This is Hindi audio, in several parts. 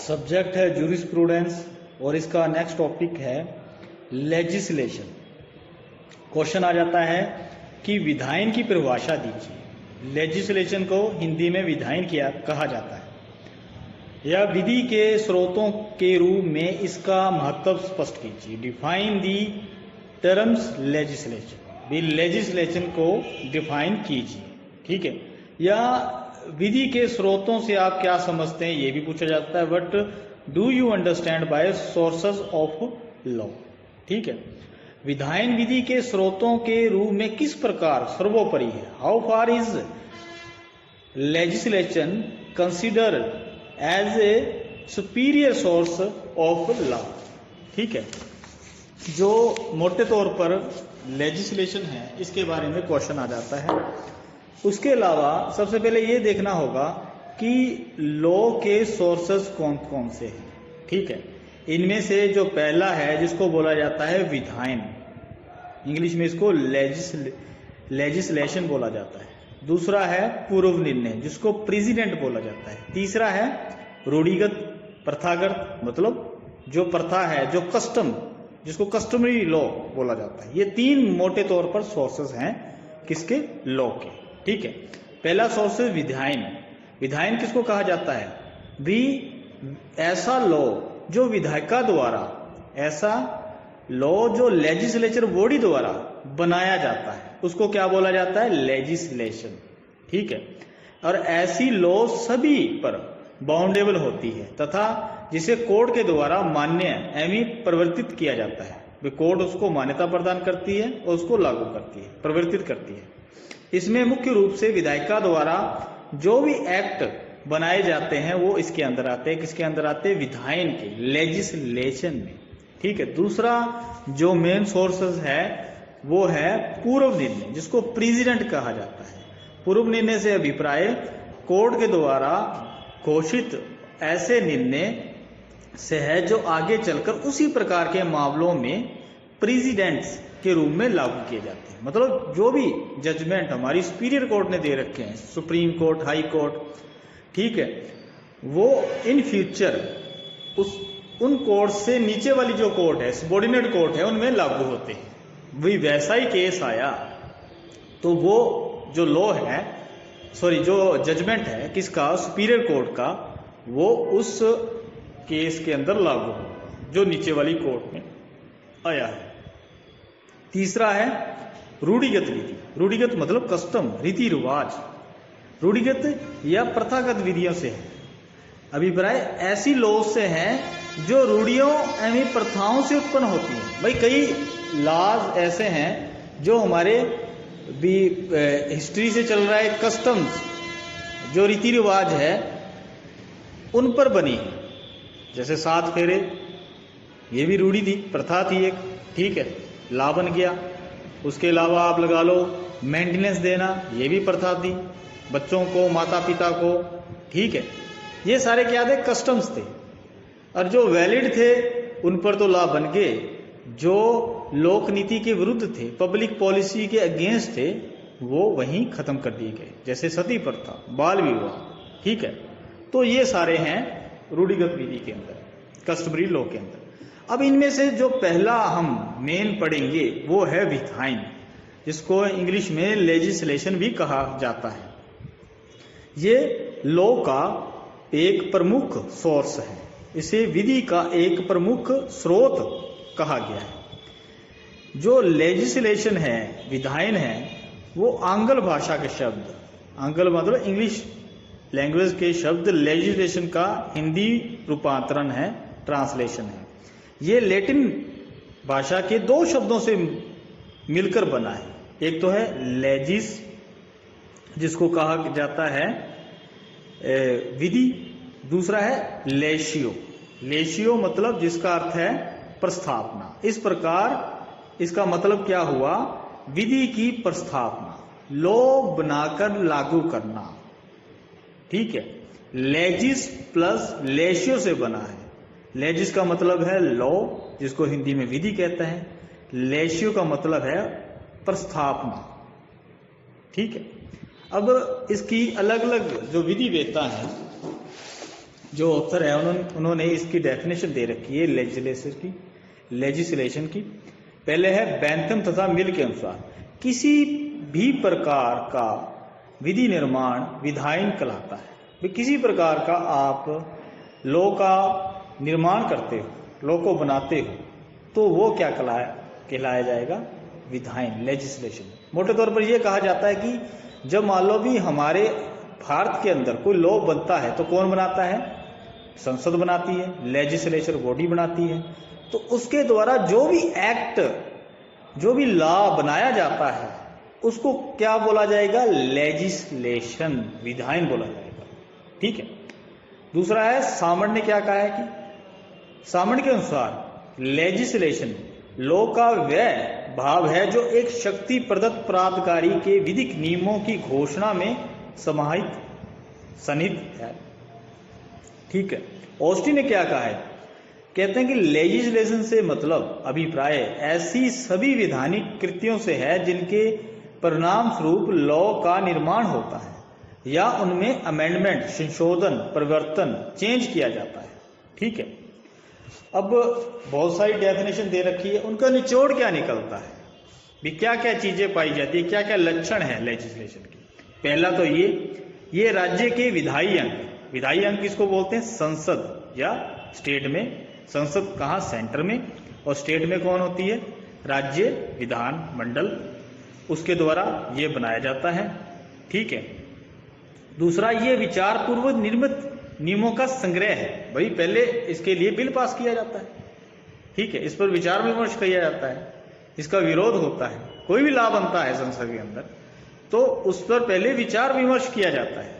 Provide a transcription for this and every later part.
सब्जेक्ट है जूरिस्प्रूडेंस और इसका नेक्स्ट टॉपिक है लेजिस्लेशन। क्वेश्चन आ जाता है कि विधायन की परिभाषा दीजिए। लेजिस्लेशन को हिंदी में विधायन कहा जाता है या विधि के स्रोतों के रूप में इसका महत्व स्पष्ट कीजिए। Define the terms legislation. Legislation को डिफाइन कीजिए, ठीक है। या विधि के स्रोतों से आप क्या समझते हैं ये भी पूछा जाता है। But do you understand by sources of law, ठीक है। विधायन विधि के स्रोतों के रूप में किस प्रकार सर्वोपरि है। How far is legislation consider as a superior source of law, ठीक है। जो मोटे तौर पर लेजिस्लेशन है इसके बारे में क्वेश्चन आ जाता है। उसके अलावा सबसे पहले ये देखना होगा कि लॉ के सोर्सेस कौन कौन से हैं, ठीक है। इनमें से जो पहला है जिसको बोला जाता है विधायन, इंग्लिश में इसको लेजिस्लेशन बोला जाता है। दूसरा है पूर्व निर्णय जिसको प्रेसिडेंट बोला जाता है। तीसरा है रूढ़िगत प्रथागत, मतलब जो प्रथा है, जो कस्टम, जिसको कस्टमरी लॉ बोला जाता है। ये तीन मोटे तौर पर सोर्सेस हैं किसके, लॉ के, ठीक है। पहला सोर्स है विधायन। विधायन किसको कहा जाता है, भी ऐसा लॉ जो विधायिका द्वारा, ऐसा लॉ जो लेजिस्लेचर बॉडी द्वारा बनाया जाता है उसको क्या बोला जाता है, लेजिस्लेशन, ठीक है। और ऐसी लॉ सभी पर बाउंडेबल होती है तथा जिसे कोर्ट के द्वारा मान्य एवं प्रवर्तित किया जाता है। कोर्ट उसको मान्यता प्रदान करती है और उसको लागू करती है, प्रवर्तित करती है। इसमें मुख्य रूप से विधायिका द्वारा जो भी एक्ट बनाए जाते हैं वो इसके अंदर आते हैं। किसके अंदर आते हैं, विधायन के, लेजिस्लेशन में, ठीक है। दूसरा जो मेन सोर्सेस है वो है पूर्व निर्णय जिसको प्रेसिडेंट कहा जाता है। पूर्व निर्णय से अभिप्राय कोर्ट के द्वारा घोषित ऐसे निर्णय से है जो आगे चलकर उसी प्रकार के मामलों में प्रेसिडेंट्स के रूप में लागू किए जाते हैं। मतलब जो भी जजमेंट हमारी सुपीरियर कोर्ट ने दे रखे हैं, सुप्रीम कोर्ट, हाई कोर्ट, ठीक है, वो इन फ्यूचर उन कोर्ट से नीचे वाली जो कोर्ट है, सबऑर्डिनेट कोर्ट है, उनमें लागू होते हैं। वही वैसा ही केस आया तो वो जो लॉ है, सॉरी जो जजमेंट है किसका, सुपीरियर कोर्ट का, वो उस केस के अंदर लागू हो जो नीचे वाली कोर्ट में आया है। तीसरा है रूढ़िगत विधि। रूढ़िगत मतलब कस्टम, रीति रिवाज। रूढ़िगत या प्रथागत विधियों से है अभिप्राय ऐसी लॉ से है जो रूढ़ियों एवं प्रथाओं से उत्पन्न होती है। भाई कई लॉज ऐसे हैं जो हमारे भी हिस्ट्री से चल रहा है, कस्टम्स जो रीति रिवाज है उन पर बनी है। जैसे 7 फेरे, ये भी रूढ़ी थी, प्रथा थी एक, ठीक है, ला बन गया। उसके अलावा आप लगा लो मेंटेनेंस देना, ये भी प्रथा थी, बच्चों को, माता पिता को, ठीक है। ये सारे क्या थे, कस्टम्स थे। और जो वैलिड थे उन पर तो लॉ बन गए, जो लोक नीति के विरुद्ध थे, पब्लिक पॉलिसी के अगेंस्ट थे, वो वहीं खत्म कर दिए गए। जैसे सती प्रथा, बाल विवाह, ठीक है। तो ये सारे हैं रूढ़िगत विधि के अंदर, कस्टमरी लॉ के अंदर। अब इनमें से जो पहला हम मेन पढ़ेंगे वो है विधायन, जिसको इंग्लिश में लेजिस्लेशन भी कहा जाता है। ये लॉ का एक प्रमुख सोर्स है, इसे विधि का एक प्रमुख स्रोत कहा गया है। जो लेजिस्लेशन है, विधायन है, वो आंग्ल भाषा के शब्द, आंग्ल मतलब इंग्लिश लैंग्वेज के शब्द लेजिस्लेशन का हिंदी रूपांतरण है, ट्रांसलेशन है। ये लैटिन भाषा के 2 शब्दों से मिलकर बना है। एक तो है लेजिस जिसको कहा जाता है विधि, दूसरा है लेशियो। लेशियो मतलब जिसका अर्थ है प्रस्थापना। इस प्रकार इसका मतलब क्या हुआ, विधि की प्रस्थापना, लॉ बनाकर लागू करना, ठीक है। लेजिस प्लस लेशियो से बना है। लेजिस का मतलब है लॉ जिसको हिंदी में विधि कहते हैं, लेशियो का मतलब है प्रस्थापना, ठीक है। अब इसकी अलग अलग जो विधि वेत्ता है जो ऑथर है उन्होंने इसकी डेफिनेशन दे रखी है लेजिस्लेशन की। पहले है बेंथम तथा मिल के अनुसार किसी भी प्रकार का विधि निर्माण विधायन कहलाता है। भाई किसी प्रकार का आप लॉ का निर्माण करते हो, लॉ को बनाते हो, तो वो क्या कहलाया जाएगा? विधायन, लेजिस्लेशन। मोटे तौर पर यह कहा जाता है कि जब मान लो भी हमारे भारत के अंदर कोई लॉ बनता है तो कौन बनाता है? संसद बनाती है, लेजिस्लेचर बॉडी बनाती है। तो उसके द्वारा जो भी एक्ट, जो भी लॉ बनाया जाता है उसको क्या बोला जाएगा? लेजिस्लेशन, विधायन बोला जाएगा। ठीक है। दूसरा है सामान्य। क्या कहा है कि सामान्य के अनुसार लेजिस्लेशन लॉ का वह भाव है जो एक शक्ति प्रदत्त प्राधिकारी के विधिक नियमों की घोषणा में सन्निहित है। ठीक है। ऑस्टिन ने क्या कहा है? कहते हैं कि लेजिस्लेशन से मतलब अभिप्राय ऐसी सभी विधानिक कृतियों से है जिनके परिणाम स्वरूप लॉ का निर्माण होता है या उनमें अमेंडमेंट, संशोधन, परिवर्तन, चेंज किया जाता है। ठीक है। अब बहुत सारी डेफिनेशन दे रखी है, उनका निचोड़ क्या निकलता है भी? क्या क्या चीजें पाई जाती है, क्या क्या लक्षण है लेजिस्लेशन की? पहला तो ये राज्य के विधायी अंग किसको बोलते हैं? संसद या स्टेट में। संसद कहाँ? सेंटर में। और स्टेट में कौन होती है? राज्य विधान मंडल, उसके द्वारा ये बनाया जाता है। ठीक है। दूसरा, ये विचार पूर्वक निर्मित नियमों का संग्रह है। भाई पहले इसके लिए बिल पास किया जाता है। ठीक है। इस पर विचार विमर्श किया जाता है, इसका विरोध होता है। कोई भी लॉ बनता है संसद के अंदर तो उस पर पहले विचार विमर्श किया जाता है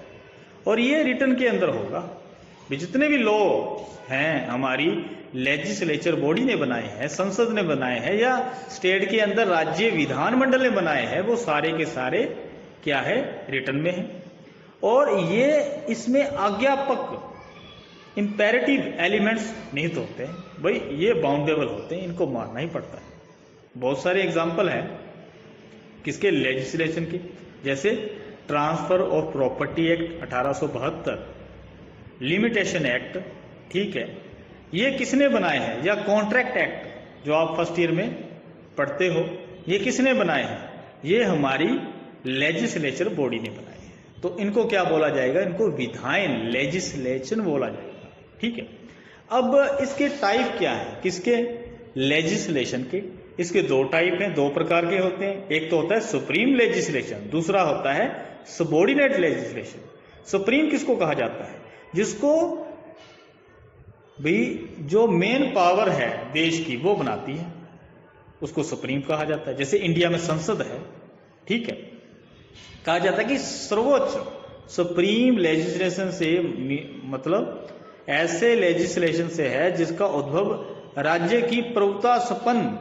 और ये रिटर्न के अंदर होगा। जितने भी लॉ हैं हमारी लेजिस्लेचर बॉडी ने बनाए हैं, संसद ने बनाए हैं या स्टेट के अंदर राज्य विधानमंडल ने बनाए हैं, वो सारे के सारे क्या है? रिटर्न में है। और ये इसमें आज्ञापक इंपेरेटिव एलिमेंट्स निहित होते हैं। भाई ये बाउंडेबल होते हैं, इनको मानना ही पड़ता है। बहुत सारे एग्जाम्पल हैं किसके? लेजिस्लेशन के। जैसे transfer of property act 1872, limitation act. ठीक है। ये किसने बनाए हैं? या कॉन्ट्रैक्ट एक्ट जो आप फर्स्ट ईयर में पढ़ते हो, ये किसने बनाए हैं? ये हमारी लेजिस्लेचर बॉडी ने बनाए हैं। तो इनको क्या बोला जाएगा? इनको विधायन, लेजिस्लेशन बोला जाएगा। ठीक है। अब इसके टाइप क्या है? किसके? लेजिस्लेशन के। इसके दो टाइप हैं, दो प्रकार के होते हैं। एक तो होता है सुप्रीम लेजिस्लेशन, दूसरा होता है सबॉर्डिनेट लेजिस्लेशन। सुप्रीम किसको कहा जाता है? जिसको भी जो मेन पावर है देश की वो बनाती है, उसको सुप्रीम कहा जाता है। जैसे इंडिया में संसद है। ठीक है। कहा जाता है कि सर्वोच्च सुप्रीम लेजिस्लेशन से मतलब ऐसे लेजिस्लेशन से है जिसका उद्भव राज्य की प्रभुता संपन्न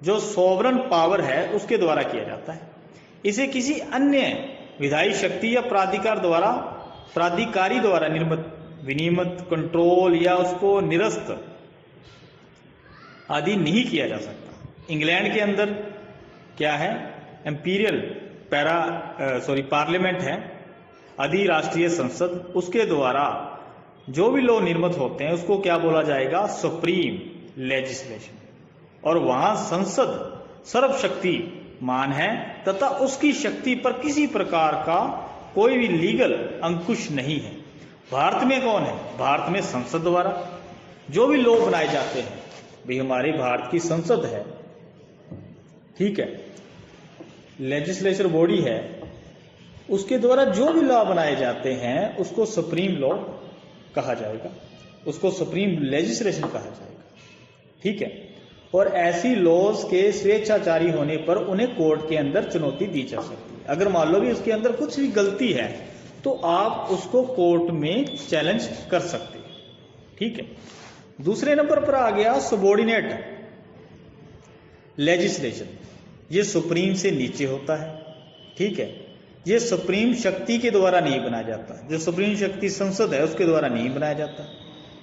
जो सॉवरन पावर है उसके द्वारा किया जाता है। इसे किसी अन्य विधायी शक्ति या प्राधिकारी द्वारा विनियमित, कंट्रोल या उसको निरस्त आदि नहीं किया जा सकता। इंग्लैंड के अंदर क्या है? इंपीरियल पार्लियामेंट है, अधिराष्ट्रीय संसद, उसके द्वारा जो भी लॉ निर्मित होते हैं उसको क्या बोला जाएगा? Supreme legislation. और वहां संसद सर्वशक्तिमान है तथा उसकी शक्ति पर किसी प्रकार का कोई भी लीगल अंकुश नहीं है। भारत में कौन है? भारत में संसद द्वारा जो भी लॉ बनाए जाते हैं, भी हमारी भारत की संसद है। ठीक है। लेजिस्लेचर बॉडी है, उसके द्वारा जो भी लॉ बनाए जाते हैं उसको सुप्रीम लॉ कहा जाएगा, उसको सुप्रीम लेजिस्लेशन कहा जाएगा। ठीक है। और ऐसी लॉज के स्वेच्छाचारी होने पर उन्हें कोर्ट के अंदर चुनौती दी जा सकती है। अगर मान लो भी उसके अंदर कुछ भी गलती है तो आप उसको कोर्ट में चैलेंज कर सकते हैं। ठीक है। दूसरे नंबर पर आ गया सबॉर्डिनेट लेजिस्लेशन। ये सुप्रीम से नीचे होता है। ठीक है। ये सुप्रीम शक्ति के द्वारा नहीं बनाया जाता। जो सुप्रीम शक्ति संसद है उसके द्वारा नहीं बनाया जाता।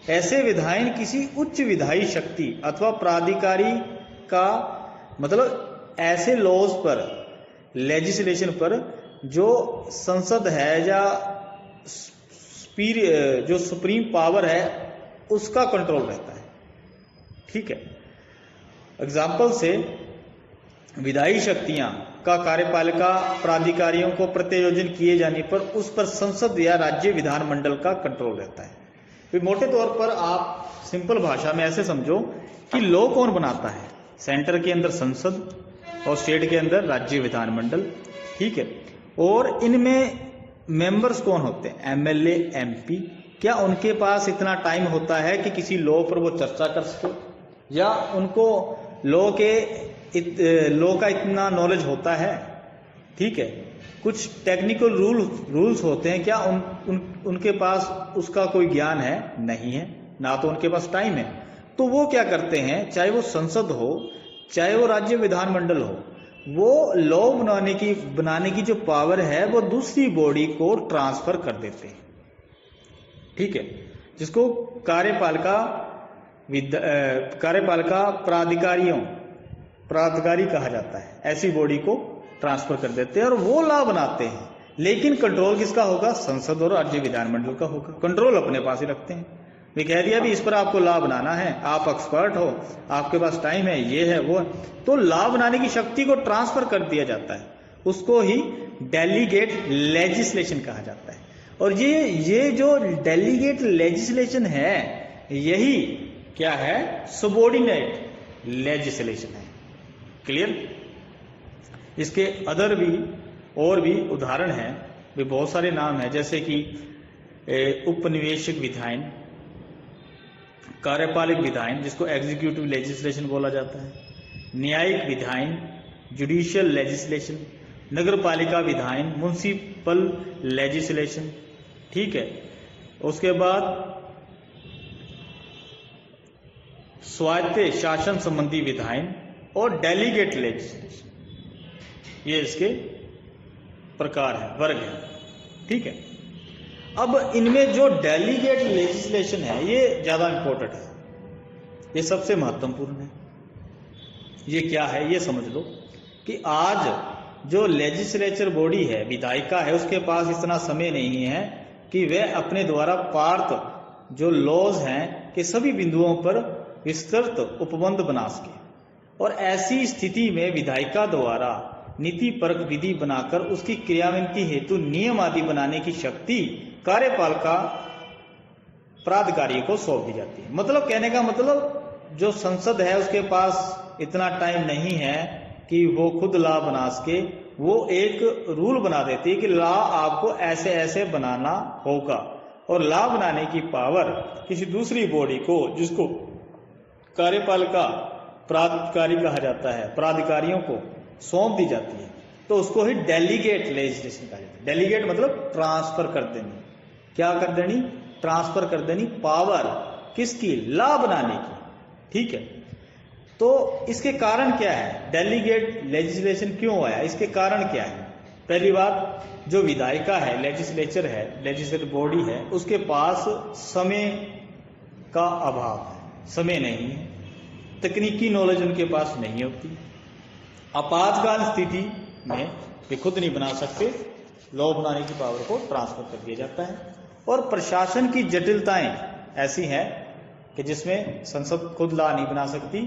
ऐसे विधायन किसी उच्च विधायी शक्ति अथवा प्राधिकारी का मतलब ऐसे लॉज पर, लेजिस्लेशन पर जो संसद है या जो सुप्रीम पावर है उसका कंट्रोल रहता है। ठीक है, एग्जाम्पल से विधायी शक्तियां का कार्यपालिका प्राधिकारियों को प्रत्यायोजन किए जाने पर उस पर संसद या राज्य विधानमंडल का कंट्रोल रहता है। तो मोटे तौर पर आप सिंपल भाषा में ऐसे समझो कि लॉ कौन बनाता है, सेंटर के अंदर संसद और स्टेट के अंदर राज्य विधानमंडल। ठीक है, और इनमें मेंबर्स कौन होते हैं, एमएलए, एमपी। क्या उनके पास इतना टाइम होता है कि किसी लॉ पर वो चर्चा कर सके, या उनको लॉ का इतना नॉलेज होता है? ठीक है, कुछ टेक्निकल रूल्स होते हैं, क्या उनके पास उसका कोई ज्ञान है? नहीं है, ना तो उनके पास टाइम है। तो वो क्या करते हैं, चाहे वो संसद हो चाहे वो राज्य विधानमंडल हो, वो लॉ बनाने की जो पावर है वो दूसरी बॉडी को ट्रांसफर कर देते हैं। ठीक है, जिसको कार्यपालिका प्राधिकारी कहा जाता है। ऐसी बॉडी को ट्रांसफर कर देते हैं और वो लॉ बनाते हैं, लेकिन कंट्रोल किसका होगा, संसद और राज्य विधानमंडल का होगा। कंट्रोल अपने पास ही रखते हैं। वे कह दिया भी इस पर आपको लॉ बनाना है, आप एक्सपर्ट हो, आपके पास टाइम है, ये है वो है, तो लॉ बनाने की शक्ति को ट्रांसफर कर दिया जाता है। उसको ही डेलीगेट लेजिस्लेशन कहा जाता है। और ये जो डेलीगेट लेजिस्लेशन है, यही क्या है, सबॉर्डिनेट लेजिस्लेशन है। क्लियर? इसके और भी उदाहरण हैं, वे बहुत सारे नाम हैं, जैसे कि उपनिवेशिक विधायन, कार्यपालिक विधायन जिसको एग्जीक्यूटिव लेजिस्लेशन बोला जाता है, न्यायिक विधायन जुडिशियल लेजिस्लेशन, नगरपालिका विधायन म्युनिसिपल लेजिस्लेशन। ठीक है, उसके बाद स्वायत्त शासन संबंधी विधायन और डेलीगेट लेजिस्लेशन, ये इसके प्रकार है, वर्ग है। ठीक है, अब इनमें जो डेलीगेट लेजिस्लेशन है ये ज्यादा इंपॉर्टेंट है, ये सबसे महत्वपूर्ण है। ये क्या है, ये समझ लो कि आज जो लेजिस्लेचर बॉडी है, विधायिका है, उसके पास इतना समय नहीं है कि वह अपने द्वारा पारित जो लॉज हैं कि सभी बिंदुओं पर विस्तृत उपबंध बना सके। और ऐसी स्थिति में विधायिका द्वारा नीति परक विधि बनाकर उसकी क्रियान्वयन के हेतु नियम आदि बनाने की शक्ति कार्यपालिका प्राधिकारी को सौंप दी जाती है। मतलब कहने का मतलब, जो संसद है उसके पास इतना टाइम नहीं है कि वो खुद लॉ बना सके, वो एक रूल बना देती है कि लॉ आपको ऐसे ऐसे बनाना होगा, और लॉ बनाने की पावर किसी दूसरी बॉडी को, जिसको कार्यपालिका प्राधिकारी कहा जाता है, प्राधिकारियों को सौंप दी जाती है। तो उसको ही डेलीगेट लेजिस्लेशन कहा जाता है। डेलीगेट मतलब ट्रांसफर कर देनी। क्या कर देनी? ट्रांसफर कर देनी पावर, किसकी? लॉ बनाने की। ठीक है, तो इसके कारण क्या है, डेलीगेट लेजिस्लेशन क्यों आया, इसके कारण क्या है? पहली बात, जो विधायिका है, लेजिस्लेचर है, लेजिस्लेटिव बॉडी है, उसके पास समय का अभाव है, समय नहीं है, तकनीकी नॉलेज उनके पास नहीं होती। आपातकाल स्थिति में वे खुद नहीं बना सकते, लॉ बनाने की पावर को ट्रांसफर कर दिया जाता है। और प्रशासन की जटिलताएं ऐसी हैं कि जिसमें संसद खुद लॉ नहीं बना सकती,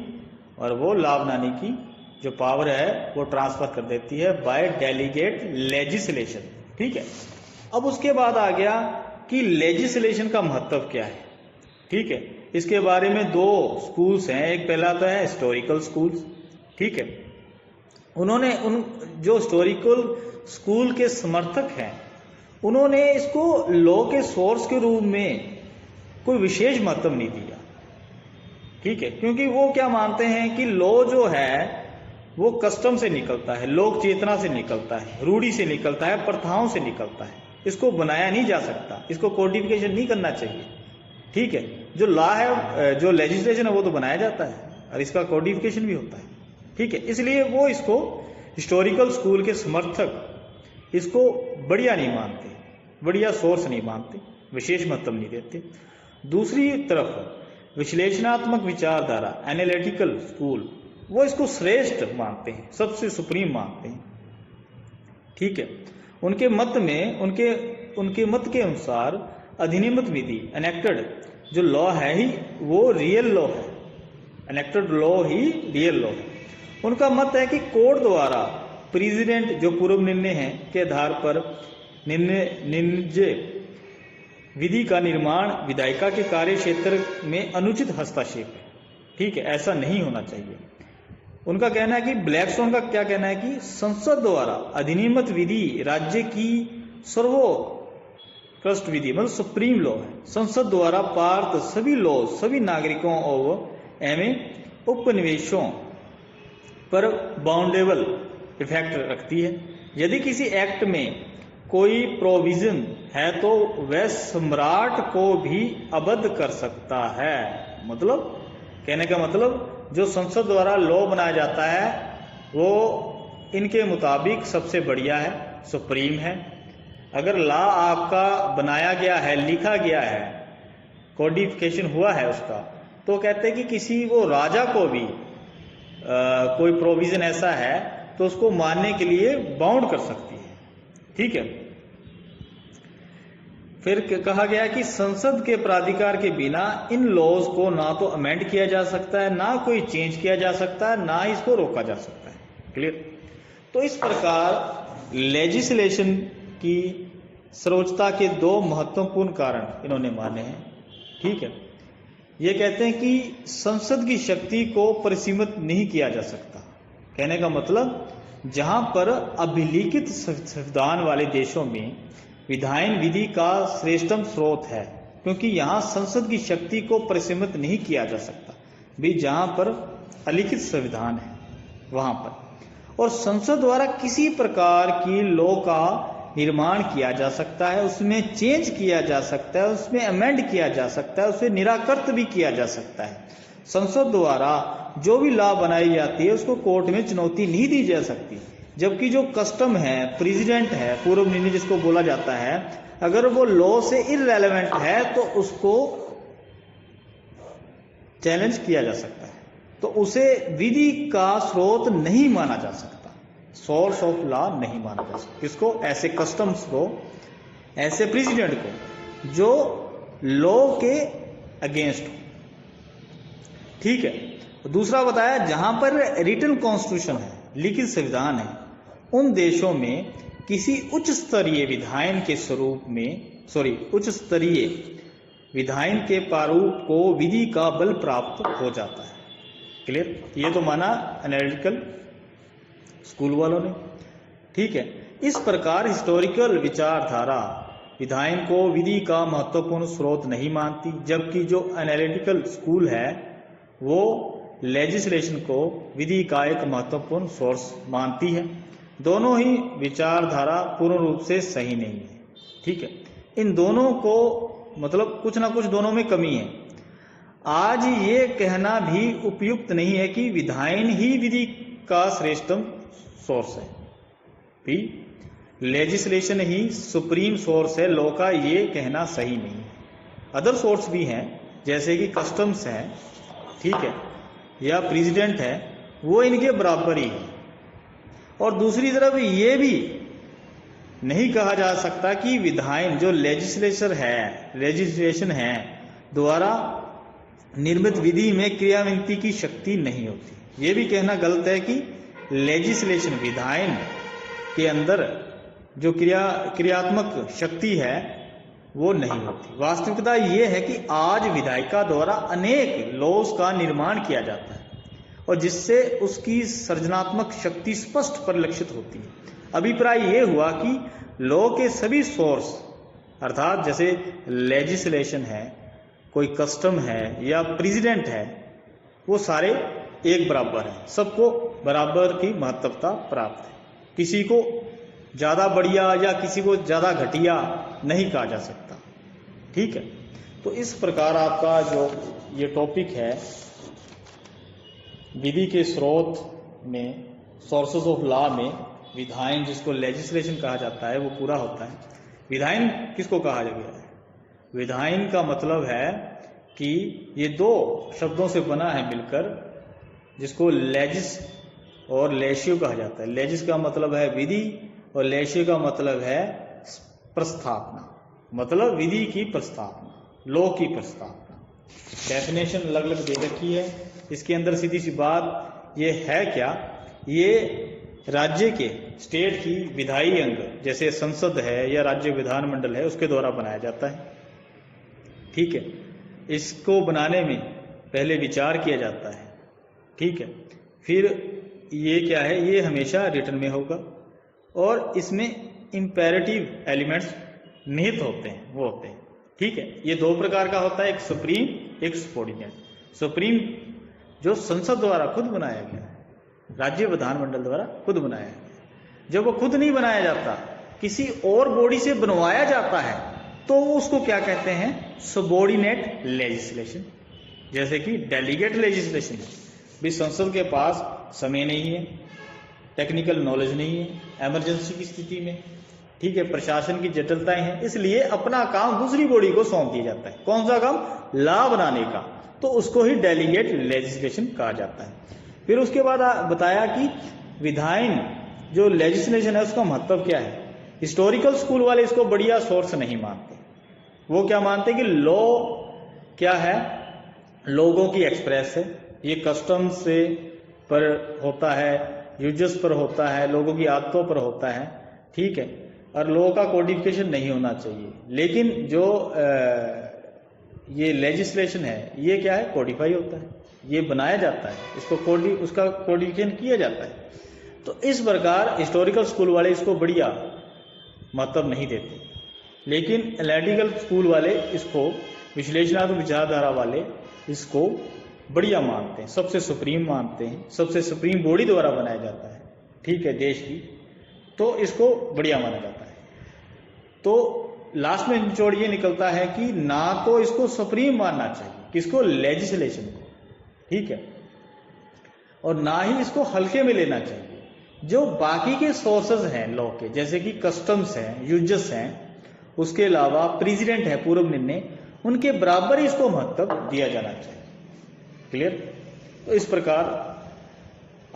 और वो लॉ बनाने की जो पावर है वो ट्रांसफर कर देती है बाय डेलीगेट लेजिस्लेशन। ठीक है, अब उसके बाद आ गया कि लेजिस्लेशन का महत्व क्या है। ठीक है, इसके बारे में दो स्कूल्स हैं। एक पहला तो है हिस्टोरिकल स्कूल्स। ठीक है, उन्होंने जो हिस्टोरिकल स्कूल के समर्थक हैं, उन्होंने इसको लॉ के सोर्स के रूप में कोई विशेष महत्व नहीं दिया। ठीक है, क्योंकि वो क्या मानते हैं कि लॉ जो है वो कस्टम से निकलता है, लोक चेतना से निकलता है, रूढ़ी से निकलता है, प्रथाओं से निकलता है, इसको बनाया नहीं जा सकता, इसको कोडिफिकेशन नहीं करना चाहिए। ठीक है, जो लॉ है, जो लेजिस्लेशन है, वो तो बनाया जाता है और इसका कोडिफिकेशन भी होता है। ठीक है, इसलिए वो इसको हिस्टोरिकल स्कूल के समर्थक इसको बढ़िया नहीं मानते, बढ़िया सोर्स नहीं मानते, विशेष महत्व नहीं देते। दूसरी तरफ विश्लेषणात्मक विचारधारा, एनालिटिकल स्कूल, वो इसको श्रेष्ठ मानते हैं, सबसे सुप्रीम मानते हैं। ठीक है, उनके मत में, उनके मत के अनुसार अधिनियमित विधि एनेक्टेड जो लॉ है ही वो रियल लॉ है, एनेक्टेड लॉ ही रियल लॉ है। उनका मत है कि कोर्ट द्वारा प्रेसिडेंट जो पूर्व निर्णय है के आधार पर निर्णय विधि का निर्माण विधायिका के कार्य क्षेत्र में अनुचित हस्तक्षेप है। ठीक है, ऐसा नहीं होना चाहिए। उनका कहना है कि ब्लैकस्टोन का क्या कहना है कि संसद द्वारा अधिनियमित विधि राज्य की सर्वोत्कृष्ट विधि मतलब सुप्रीम लॉ है। संसद द्वारा पारित सभी लॉ सभी नागरिकों और एवं उपनिवेशों पर बाउंडेबल इफेक्ट रखती है। यदि किसी एक्ट में कोई प्रोविजन है तो वह सम्राट को भी अवध कर सकता है। मतलब कहने का मतलब जो संसद द्वारा लॉ बनाया जाता है वो इनके मुताबिक सबसे बढ़िया है, सुप्रीम है। अगर लॉ आपका बनाया गया है, लिखा गया है, कोडिफिकेशन हुआ है उसका, तो कहते हैं कि किसी वो राजा को भी कोई प्रोविजन ऐसा है तो उसको मानने के लिए बाउंड कर सकती है। ठीक है, फिर कहा गया कि संसद के प्राधिकार के बिना इन लॉज को ना तो अमेंड किया जा सकता है, ना कोई चेंज किया जा सकता है, ना इसको रोका जा सकता है। क्लियर? तो इस प्रकार लेजिस्लेशन की सर्वोच्चता के दो महत्वपूर्ण कारण इन्होंने माने हैं। ठीक है, ये कहते हैं कि संसद की शक्ति को परिसीमित नहीं किया जा सकता। कहने का मतलब जहां पर अभिलिखित संविधान वाले देशों में विधायन विधि का श्रेष्ठतम स्रोत है, क्योंकि यहां संसद की शक्ति को परिसीमित नहीं किया जा सकता भी जहां पर अलिखित संविधान है वहां पर। और संसद द्वारा किसी प्रकार की लॉ का निर्माण किया जा सकता है, उसमें चेंज किया जा सकता है, उसमें अमेंड किया जा सकता है, उसे निराकृत भी किया जा सकता है। संसद द्वारा जो भी लॉ बनाई जाती है उसको कोर्ट में चुनौती नहीं दी जा सकती। जबकि जो कस्टम है, प्रेसिडेंट है, पूर्व निर्णय जिसको बोला जाता है, अगर वो लॉ से इररेलेवेंट है तो उसको चैलेंज किया जा सकता है, तो उसे विधि का स्रोत नहीं माना जा सकता, सोर्स ऑफ लॉ नहीं माना जा सकता। किसको? ऐसे कस्टम्स को, ऐसे प्रेसिडेंट को जो लॉ के अगेंस्ट हो। ठीक है, दूसरा बताया जहां पर रिटन कॉन्स्टिट्यूशन है, लिखित संविधान है, उन देशों में किसी उच्च स्तरीय विधायन के स्वरूप में उच्च स्तरीय विधायन के प्रारूप को विधि का बल प्राप्त हो जाता है। क्लियर? ये तो माना एनालिटिकल स्कूल वालों ने। ठीक है, इस प्रकार हिस्टोरिकल विचारधारा विधायन को विधि का महत्वपूर्ण स्रोत नहीं मानती, जबकि जो एनालिटिकल स्कूल है वो लेजिस्लेशन को विधि का एक महत्वपूर्ण सोर्स मानती है। दोनों ही विचारधारा पूर्ण रूप से सही नहीं है। ठीक है, इन दोनों को मतलब कुछ ना कुछ दोनों में कमी है। आज ये कहना भी उपयुक्त नहीं है कि विधायन ही विधि का श्रेष्ठतम सोर्स है, भी लेजिस्लेशन ही सुप्रीम सोर्स है लॉ का, ये कहना सही नहीं है। अदर सोर्स भी हैं जैसे कि कस्टम्स हैं, ठीक है, या प्रेसिडेंट है, वो इनके बराबर ही है। और दूसरी तरफ ये भी नहीं कहा जा सकता कि विधायन जो लेजिस्लेशन है द्वारा निर्मित विधि में क्रियाविनती की शक्ति नहीं होती। ये भी कहना गलत है कि लेजिस्लेशन विधायन के अंदर जो क्रियात्मक शक्ति है वो नहीं होती। वास्तविकता ये है कि आज विधायिका द्वारा अनेक लॉज का निर्माण किया जाता है और जिससे उसकी सृजनात्मक शक्ति स्पष्ट परिलक्षित होती है। अभिप्राय ये हुआ कि लॉ के सभी सोर्स अर्थात जैसे लेजिस्लेशन है, कोई कस्टम है या प्रेसिडेंट है, वो सारे एक बराबर है, सबको बराबर की महत्वता प्राप्त है। किसी को ज्यादा बढ़िया या किसी को ज्यादा घटिया नहीं कहा जा सकता। ठीक है, तो इस प्रकार आपका जो ये टॉपिक है विधि के स्रोत में, सोर्सेस ऑफ लॉ में विधायन जिसको लेजिस्लेशन कहा जाता है वो पूरा होता है। विधायन किसको कहा गया है? विधायन का मतलब है कि ये दो शब्दों से बना है मिलकर, जिसको लेजिस और लेशियो कहा जाता है। लेजिस का मतलब है विधि और लेशियो का मतलब है प्रस्थापना। मतलब विधि की प्रस्तावना, लॉ की प्रस्तावना। डेफिनेशन अलग अलग दे रखी है। इसके अंदर सीधी सी बात ये है क्या, ये राज्य के स्टेट की विधायी अंग जैसे संसद है या राज्य विधानमंडल है उसके द्वारा बनाया जाता है। ठीक है, इसको बनाने में पहले विचार किया जाता है। ठीक है, फिर ये क्या है, ये हमेशा रिटर्न में होगा और इसमें इंपेरेटिव एलिमेंट्स निहित होते हैं, वो होते हैं। ठीक है, ये दो प्रकार का होता है, एक सुप्रीम एक सबऑर्डिनेट। सुप्रीम जो संसद द्वारा खुद बनाया गया है, राज्य विधानमंडल द्वारा खुद बनाया गया। जब वो खुद नहीं बनाया जाता, किसी और बॉडी से बनवाया जाता है, तो उसको क्या कहते हैं, सबऑर्डिनेट लेजिस्लेशन। जैसे कि डेलीगेट लेजिस्लेशन, भी संसद के पास समय नहीं है, टेक्निकल नॉलेज नहीं है इमरजेंसी की स्थिति में, ठीक है, प्रशासन की जटिलताएं हैं, इसलिए अपना काम दूसरी बॉडी को सौंप दिया जाता है। कौन सा काम, लॉ बनाने का, तो उसको ही डेलीगेट लेजिस्लेशन कहा जाता है। फिर उसके बाद बताया कि विधायन जो लेजिस्लेशन है उसका महत्व क्या है। हिस्टोरिकल स्कूल वाले इसको बढ़िया सोर्स नहीं मानते। वो क्या मानते कि लॉ क्या है, लोगों की एक्सप्रेस है, ये कस्टम से पर होता है, यूजस पर होता है, लोगों की आदतों पर होता है। ठीक है, और लॉ का कोडिफिकेशन नहीं होना चाहिए। लेकिन जो ये लेजिस्लेशन है ये क्या है, कोडिफाई होता है, ये बनाया जाता है, इसको उसका कोडिफिकेशन किया जाता है। तो इस प्रकार हिस्टोरिकल स्कूल वाले इसको बढ़िया महत्व नहीं देते, लेकिन एनालिटिकल स्कूल वाले इसको, विश्लेषणात्मक विचारधारा वाले इसको बढ़िया मानते हैं, सबसे सुप्रीम मानते हैं, सबसे सुप्रीम बॉडी द्वारा बनाया जाता है। ठीक है, देश की, तो इसको बढ़िया माना जाता है। तो लास्ट में निचोड़ ये निकलता है कि ना तो इसको सुप्रीम मानना चाहिए, किसको, लेजिस्लेशन को। ठीक है, और ना ही इसको हल्के में लेना चाहिए। जो बाकी के सोर्सेज हैं लॉ के, जैसे कि कस्टम्स हैं, यूजस हैं, उसके अलावा प्रेसिडेंट है, पूर्व निर्णय, उनके बराबर ही इसको महत्व दिया जाना चाहिए। क्लियर। तो इस प्रकार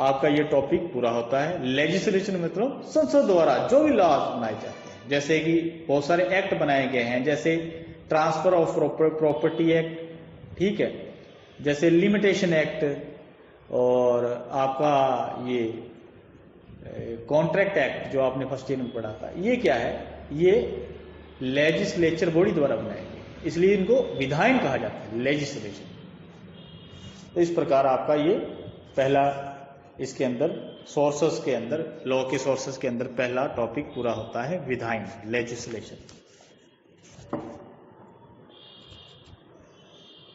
आपका ये टॉपिक पूरा होता है। लेजिस्लेशन मतलब संसद द्वारा जो भी लॉ बनाए जाते हैं, जैसे कि बहुत सारे एक्ट बनाए गए हैं, जैसे ट्रांसफर ऑफ प्रॉपर्टी एक्ट, ठीक है, जैसे लिमिटेशन एक्ट, और आपका ये कॉन्ट्रैक्ट एक्ट जो आपने फर्स्ट ईयर में पढ़ा था, ये क्या है, ये लेजिस्लेचर बॉडी द्वारा बनाए गए, इसलिए इनको विधायन कहा जाता है, लेजिस्लेशन। तो इस प्रकार आपका ये पहला, इसके अंदर सोर्सेस के अंदर, लॉ के सोर्सेस के अंदर पहला टॉपिक पूरा होता है, विधायन, लेजिस्लेशन।